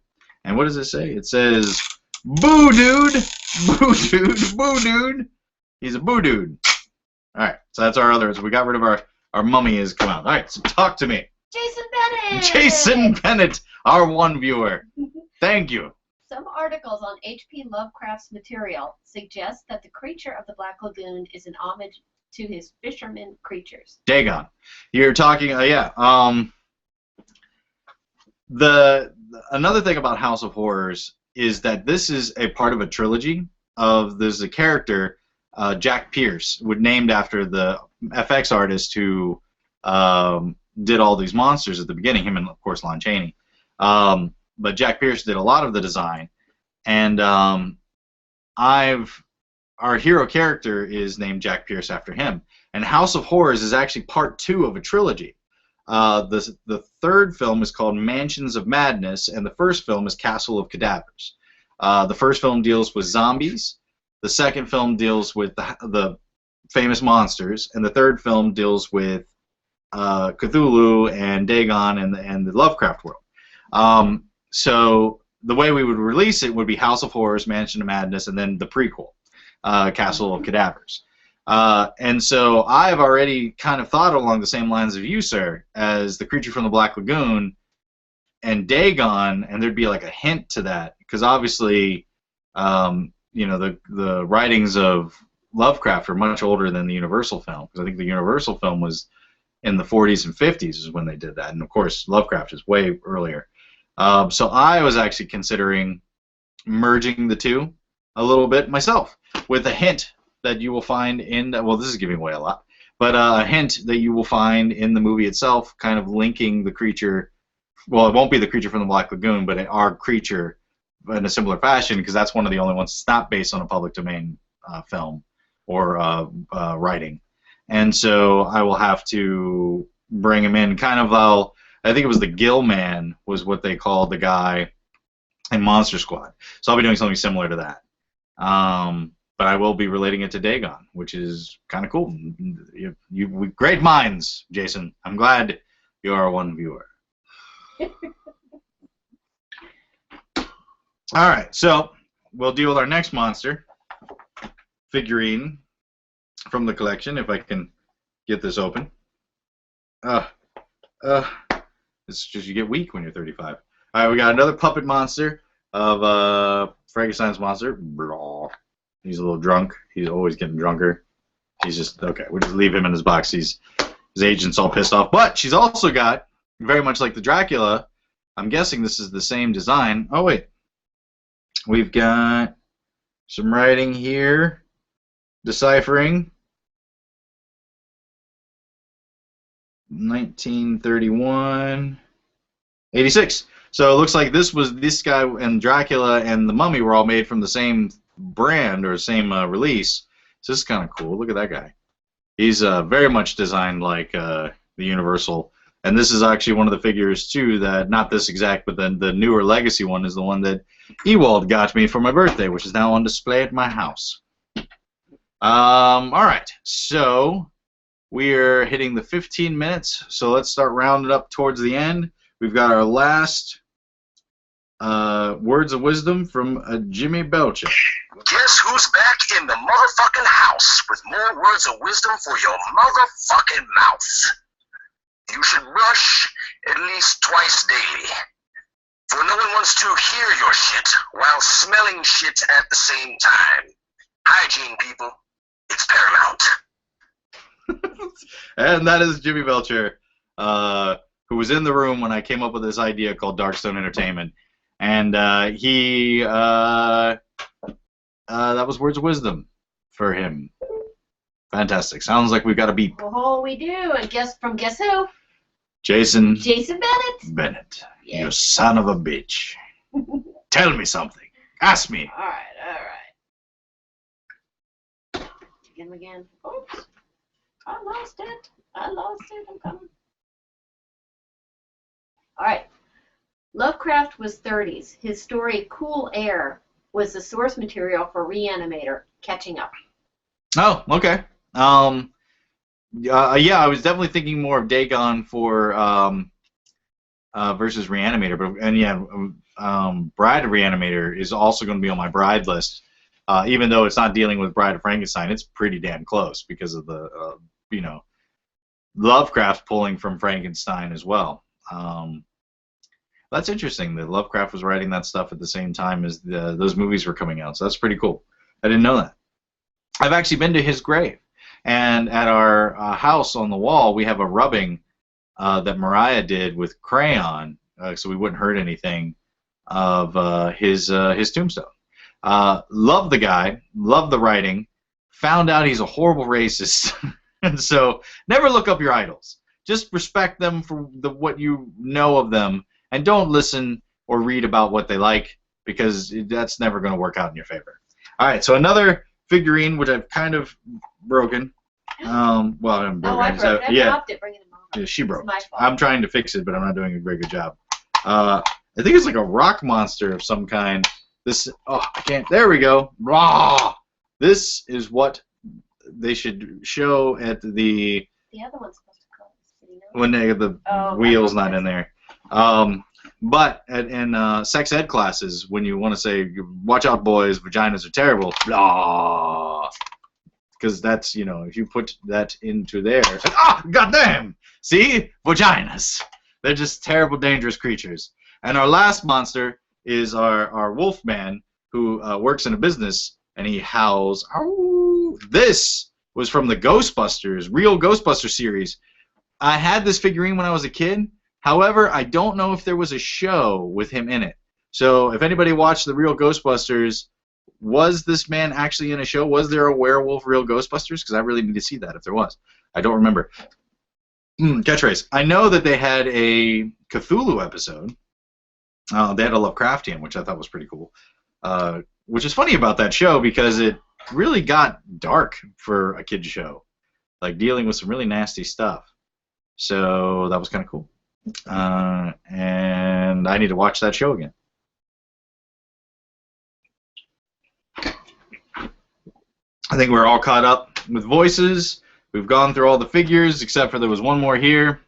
And what does it say? It says, "Boo dude, boo dude, boo dude." He's a boo dude. All right, so that's our other. So we got rid of our mummy has come out. All right, so talk to me. Jason Bennett. Jason Bennett, our one viewer. Thank you. Some articles on H.P. Lovecraft's material suggest that the creature of the Black Lagoon is an homage to his fisherman creatures. Dagon. You're talking, yeah. Another thing about House of Horrors is that this is a part of a trilogy there's a character, Jack Pierce, named after the FX artist who did all these monsters at the beginning, him and, of course, Lon Chaney. But Jack Pierce did a lot of the design, and our hero character is named Jack Pierce after him. And House of Horrors is actually part 2 of a trilogy. The third film is called Mansions of Madness, and the first film is Castle of Cadavers. The first film deals with zombies. The second film deals with the famous monsters, and the third film deals with Cthulhu and Dagon and the Lovecraft world. So the way we would release it would be House of Horrors, Mansion of Madness, and then the prequel, Castle of Cadavers. And so I've already kind of thought along the same lines of you, sir, as the Creature from the Black Lagoon and Dagon, and there'd be like a hint to that, because obviously, you know, the writings of Lovecraft are much older than the Universal film, because I think the Universal film was in the 40s and 50s is when they did that, and of course Lovecraft is way earlier. So I was actually considering merging the two a little bit myself, with a hint that you will find in, well, this is giving away a lot, but a hint that you will find in the movie itself, kind of linking the creature, well, it won't be the Creature from the Black Lagoon, but our creature in a similar fashion, because that's one of the only ones that's not based on a public domain film or writing. And so I will have to bring him in, kind of, I think it was the Gill Man was what they called the guy in Monster Squad. So I'll be doing something similar to that. But I will be relating it to Dagon, which is kind of cool. You great minds, Jason. I'm glad you are one viewer. All right, so we'll deal with our next monster figurine from the collection, if I can get this open. It's just you get weak when you're 35. All right, we got another puppet monster of Frankenstein's monster. Blah. He's a little drunk. He's always getting drunker. He's just, okay, we'll just leave him in his box. His agent's all pissed off. But she's also got, very much like the Dracula, I'm guessing this is the same design. Oh, wait. We've got some writing here, deciphering. 1931, 86. So it looks like this guy and Dracula and the Mummy were all made from the same brand or same release. So this is kind of cool. Look at that guy. He's very much designed like the Universal. And this is actually one of the figures too that, not this exact, but the newer Legacy one is the one that Ewald got me for my birthday, which is now on display at my house. All right, so we're hitting the 15 minutes, so let's start rounding up towards the end. We've got our last words of wisdom from Jimmy Belcher. Guess who's back in the motherfucking house with more words of wisdom for your motherfucking mouth? You should brush at least twice daily, for no one wants to hear your shit while smelling shit at the same time. Hygiene, people. It's paramount. And that is Jimmy Belcher, who was in the room when I came up with this idea called Darkstone Entertainment. And that was words of wisdom for him. Fantastic. Sounds like we've got a beat. Oh, we do. And guess who? Jason Bennett. Bennett. Yes. You son of a bitch. Tell me something. Ask me. All right. Again. Oops. I lost it. I'm coming. All right. Lovecraft was 30s. His story, Cool Air, was the source material for Reanimator, Catching Up. Oh, okay. Yeah, I was definitely thinking more of Dagon for versus Reanimator, Bride of Reanimator is also going to be on my Bride list, even though it's not dealing with Bride of Frankenstein. It's pretty damn close because of the Lovecraft pulling from Frankenstein as well. That's interesting that Lovecraft was writing that stuff at the same time as those movies were coming out. So that's pretty cool. I didn't know that. I've actually been to his grave. And at our house on the wall, we have a rubbing that Mariah did with crayon, so we wouldn't hurt anything, of his tombstone. Love the guy, love the writing, found out he's a horrible racist. And so never look up your idols. Just respect them for what you know of them, and don't listen or read about what they like, because that's never going to work out in your favor. All right, so another figurine, which I've kind of broken. Well, I haven't broken it. I dropped it. Bring it she broke. my fault. I'm trying to fix it, but I'm not doing a very good job. I think it's like a rock monster of some kind. This, oh, I can't. There we go. Raw. This is what they should show at the The other one's supposed to come. when the wheel's not in there. But in sex ed classes, when you want to say, "Watch out, boys, vaginas are terrible," blah, because that's, you know, if you put that into there, goddamn, see, vaginas, they're just terrible, dangerous creatures. And our last monster is our wolf man who works in a business, and he howls. Ow! This was from the Ghostbusters, real Ghostbuster series. I had this figurine when I was a kid. However, I don't know if there was a show with him in it. So if anybody watched the real Ghostbusters, was this man actually in a show? Was there a werewolf real Ghostbusters? Because I really need to see that if there was. I don't remember. Catchphrase. I know that they had a Cthulhu episode. They had a Lovecraftian, which I thought was pretty cool. Which is funny about that show because it really got dark for a kid's show. Like dealing with some really nasty stuff. So that was kind of cool. And I need to watch that show again. I think we're all caught up with voices. We've gone through all the figures, except for there was one more here.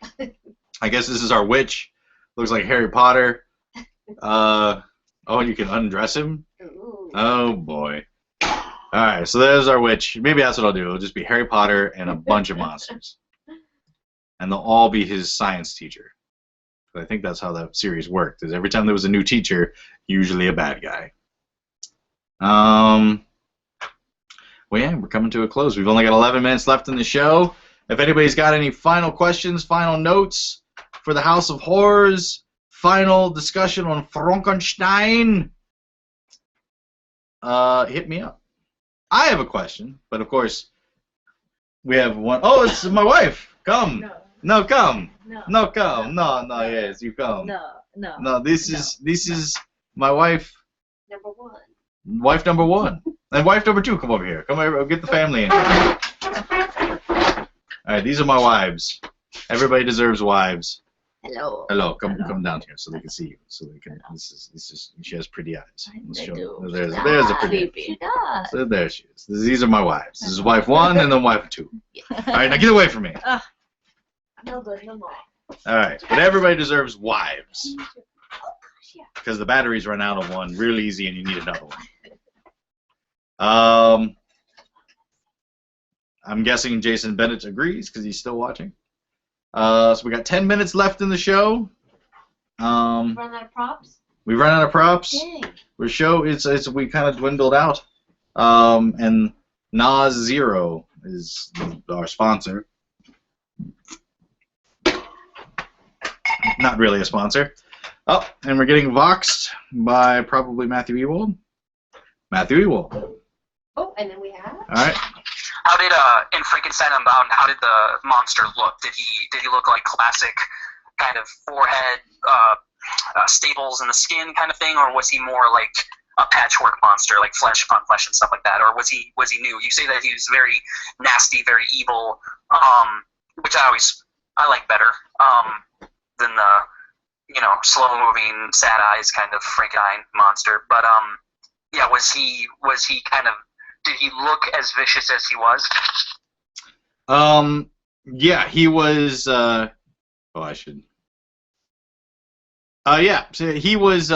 I guess this is our witch. Looks like Harry Potter. Oh, you can undress him? Ooh. Oh, boy. Alright, so there's our witch. Maybe that's what I'll do. It'll just be Harry Potter and a bunch of monsters. And they'll all be his science teacher. I think that's how that series worked. Is every time there was a new teacher, usually a bad guy. Well, yeah, we're coming to a close. We've only got 11 minutes left in the show. If anybody's got any final questions, final notes for the House of Horrors, final discussion on Frankenstein, hit me up. I have a question, but of course, we have one. Oh, it's my wife. Come. No, come. No, come. No, yes, you come. No, this is my wife. Number one. Wife number one. And wife number two, come over here. Come over, get the family in here. Alright, these are my wives. Everybody deserves wives. Hello. Hello, come down here so they can see you. So they can. This is. She has pretty eyes. Let's show you. There's a pretty. So there she is. These are my wives. This is wife one and then wife two. All right, now get away from me. No good, no more. All right, but everybody deserves wives because the batteries run out of one real easy, and you need another one. I'm guessing Jason Bennett agrees because he's still watching. So we got 10 minutes left in the show. Run out of props? We've run out of props. Dang. We kind of dwindled out. And Nas Zero is our sponsor. Not really a sponsor. Oh, and we're getting voxed by probably Matthew Ewald. Matthew Ewald. Oh, and then we have. All right. How did in Frankenstein Unbound? How did the monster look? Did he look like classic kind of forehead, staples in the skin kind of thing, or was he more like a patchwork monster, like flesh upon flesh and stuff like that, or was he new? You say that he was very nasty, very evil, which I like better than the slow moving, sad eyes kind of Frankenstein monster. But yeah, was he kind of? Did he look as vicious as he was? Yeah, he was. I should. Yeah, so he was.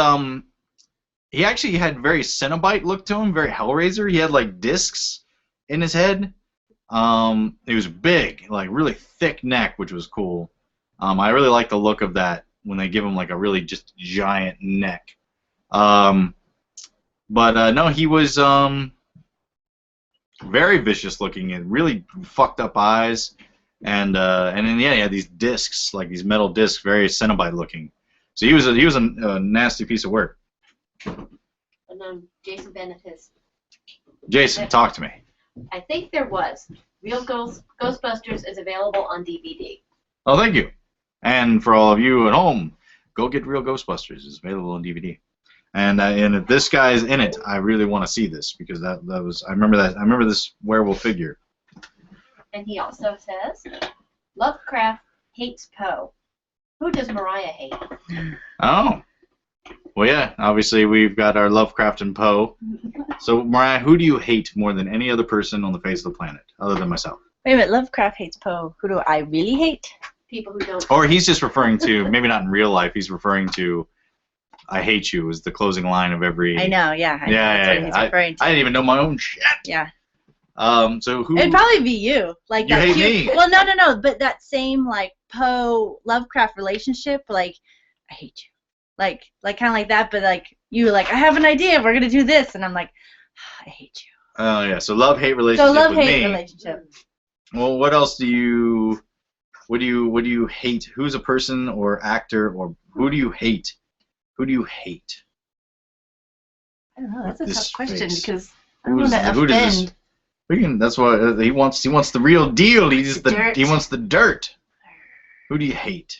He actually had very Cenobite look to him, very Hellraiser. He had like discs in his head. He was big, like really thick neck, which was cool. I really like the look of that when they give him like a really just giant neck. But no, he was very vicious looking and really fucked up eyes, and then yeah, he had these discs, like these metal discs, very Cenobite looking. So he was a nasty piece of work. And then Jason Bennett has. Jason, talk to me. I think there was. Real Ghostbusters is available on DVD. Oh, thank you. And for all of you at home, go get Real Ghostbusters. It's available on DVD. And if this guy's in it, I really want to see this because that was I remember this werewolf figure. And he also says Lovecraft hates Poe. Who does Mariah hate? Oh. Well, yeah. Obviously, we've got our Lovecraft and Poe. So, Mariah, who do you hate more than any other person on the face of the planet, other than myself? Wait a minute, Lovecraft hates Poe. Who do I really hate? People who don't. Or he's just referring to, maybe not in real life, he's referring to, I hate you is the closing line of every... I know, yeah. I know, Yeah, that's what he's referring to. I didn't even know my own shit. Yeah. So who... It'd probably be you. Like You that hate cute, me. Well, no, but that same like Poe Lovecraft relationship, like I hate you, like kind of like that, but like you, like I have an idea, we're gonna do this, and I'm like, I hate you. Oh yeah, so love-hate relationship So love with hate me. relationship. Well, what else do you... What do you hate? Who's a person or actor or who do you hate? Who do you hate? I don't know. That's a This tough question face. because I don't want to Who does this? offend. We can, that's why he wants the real deal. He just The dirt. he wants the dirt. Who do you hate?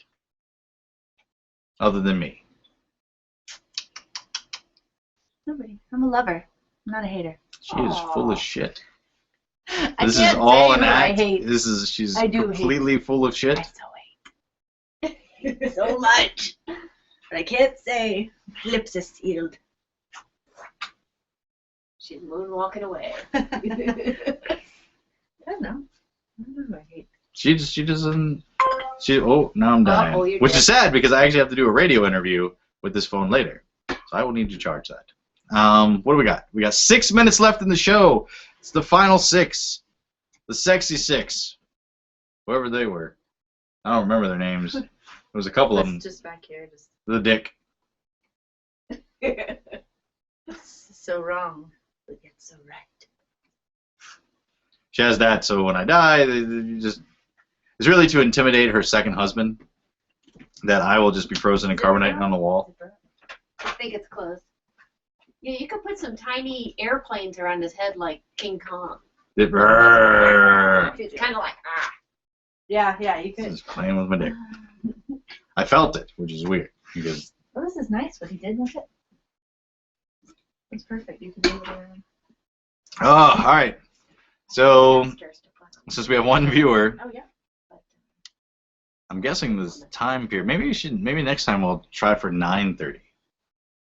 Other than me. Nobody. I'm a lover. I'm not a hater. She is full of shit. I This is can't all say an who I act. hate. She's I do hate. completely full of shit. I so hate. So much. But I can't say. Lips are sealed. She's moonwalking away. I don't know. I don't know who I hate. She doesn't. Oh, now I'm dying. Oh, you're Which dead. is sad because I actually have to do a radio interview with this phone later, so I will need to charge that. What do we got? We got 6 minutes left in the show. It's the final 6, the sexy 6, whoever they were. I don't remember their names. There was a couple of them. Just back here, just The dick. so wrong, but yet so right. She has that, so when I die, it's really to intimidate her second husband. That I will just be frozen in carbonite on the wall. I think it's close. Yeah, you could put some tiny airplanes around his head like King Kong. It, It's kind of like, Yeah, you could. just playing with my dick. I felt it, which is weird because Well, this is nice what he did with it. It's perfect. You can do whatever. oh, all right. So masters to put on. since we have one viewer, Oh yeah. I'm guessing this time period. Maybe next time we'll try for 9:30.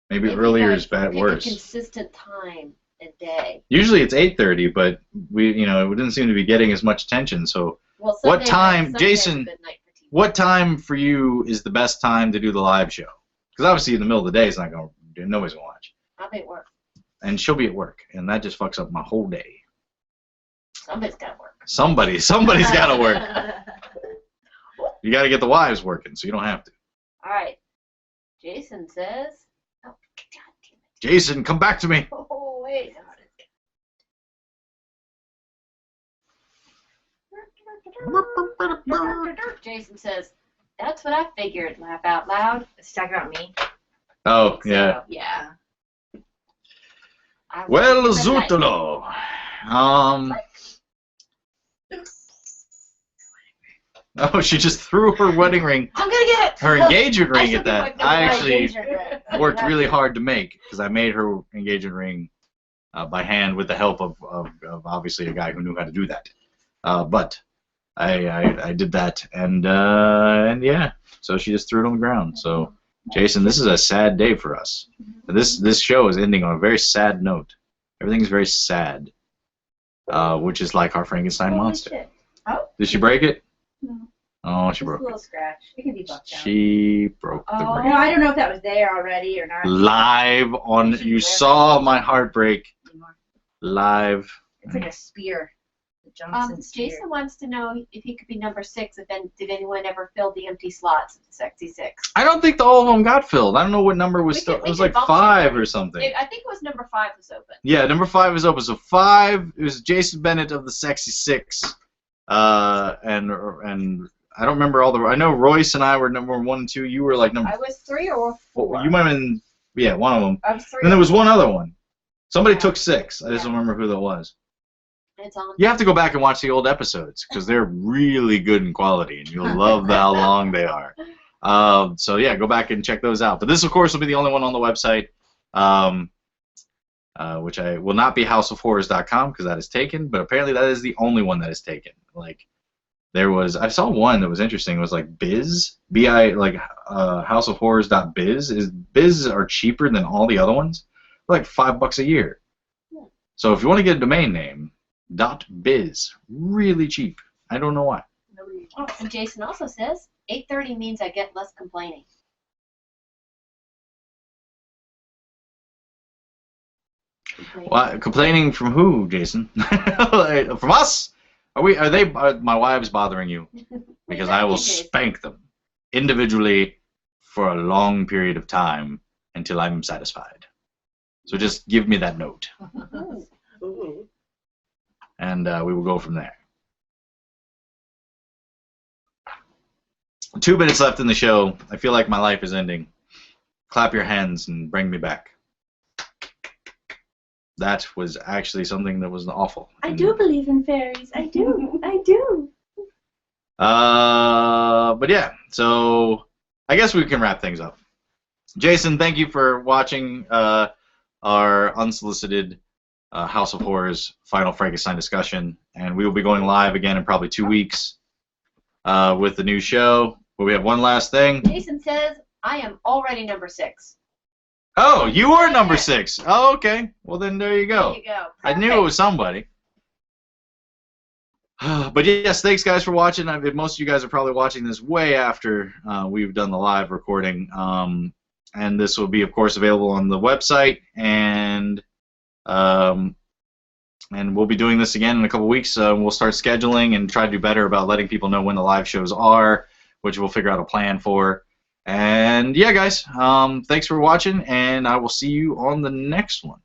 Maybe earlier is bad Pick worse. a consistent time and day. Usually it's 8:30, but we didn't seem to be getting as much attention. So Well, What time, Sunday's a Jason, good night for TV. what time for you is the best time to do the live show? Because obviously in the middle of the day, it's not going to, nobody's going to watch. I'll be at work. And she'll be at work, and that just fucks up my whole day. Somebody's got to work. Somebody's got to work. You got to get the wives working, so you don't have to. All right. Jason says, oh, God damn it. Jason, come back to me. Oh, wait. Jason says, that's what I figured. Laugh out loud. It's talking about me. Oh, So, yeah. yeah. I Well, was like, Zutolo. Oh, she just threw her wedding ring, I'm gonna get her engagement ring at that. should be I my actually engagement ring. worked really hard to make because I made her engagement ring by hand with the help of obviously a guy who knew how to do that. But I did that, and yeah, so she just threw it on the ground. So, Jason, this is a sad day for us. This show is ending on a very sad note. Everything's very sad, which is like our Frankenstein Holy monster. shit. Oh, Did she break it? no. Oh, she Just a broke little it. scratch. It can be buffed out. She broke the Oh. No, ring. I don't know if that was there already or not. Live on, you saw my heart break. Anymore. Live. It's like a spear. The Johnson spear. Jason wants to know if he could be number 6. Did anyone ever fill the empty slots of the Sexy 6? I don't think all of them got filled. I don't know what number was We still. could- It we was could like bump 5 some. or something. I think it was number 5 was open. Yeah, number 5 is open. So 5 it was Jason Bennett of the Sexy 6, and I don't remember all the. I know Royce and I were number 1 and 2. You were like number. I was 3 or 4. You might have been. Yeah, one of them. I was 3. Then there was one other one. Somebody took 6. I just don't remember who that was. It's on. You have to go back and watch the old episodes because they're really good in quality, and you'll love how long they are. So yeah, go back and check those out. But this, of course, will be the only one on the website, which I will not be houseofhorrors.com because that is taken. But apparently, that is the only one that is taken. Like I saw one that was interesting. It was like Biz, like houseofhorrors.biz. Biz are cheaper than all the other ones, like $5 a year. Yeah. So if you want to get a domain name, .biz, really cheap. I don't know why. Oh, and Jason also says 8:30 means I get less complaining. Well, complaining from who, Jason? From us? Are my wives bothering you? Because I will spank them individually for a long period of time until I'm satisfied. So just give me that note, and we will go from there. 2 minutes left in the show. I feel like my life is ending. Clap your hands and bring me back. That was actually something that was awful. I do believe in fairies. I do. I do. But yeah, so I guess we can wrap things up. Jason, thank you for watching our unsolicited House of Horrors Final Frankenstein discussion, and we will be going live again in probably 2 weeks with the new show. But we have one last thing. Jason says, I am already number 6. Oh, you are number 6. Oh, okay. Well, then there you go. There you go. I knew it was somebody. But yes, thanks guys for watching. Most of you guys are probably watching this way after we've done the live recording. And this will be, of course, available on the website. And we'll be doing this again in a couple weeks. We'll start scheduling and try to do better about letting people know when the live shows are, which we'll figure out a plan for. And yeah, guys, thanks for watching, and I will see you on the next one.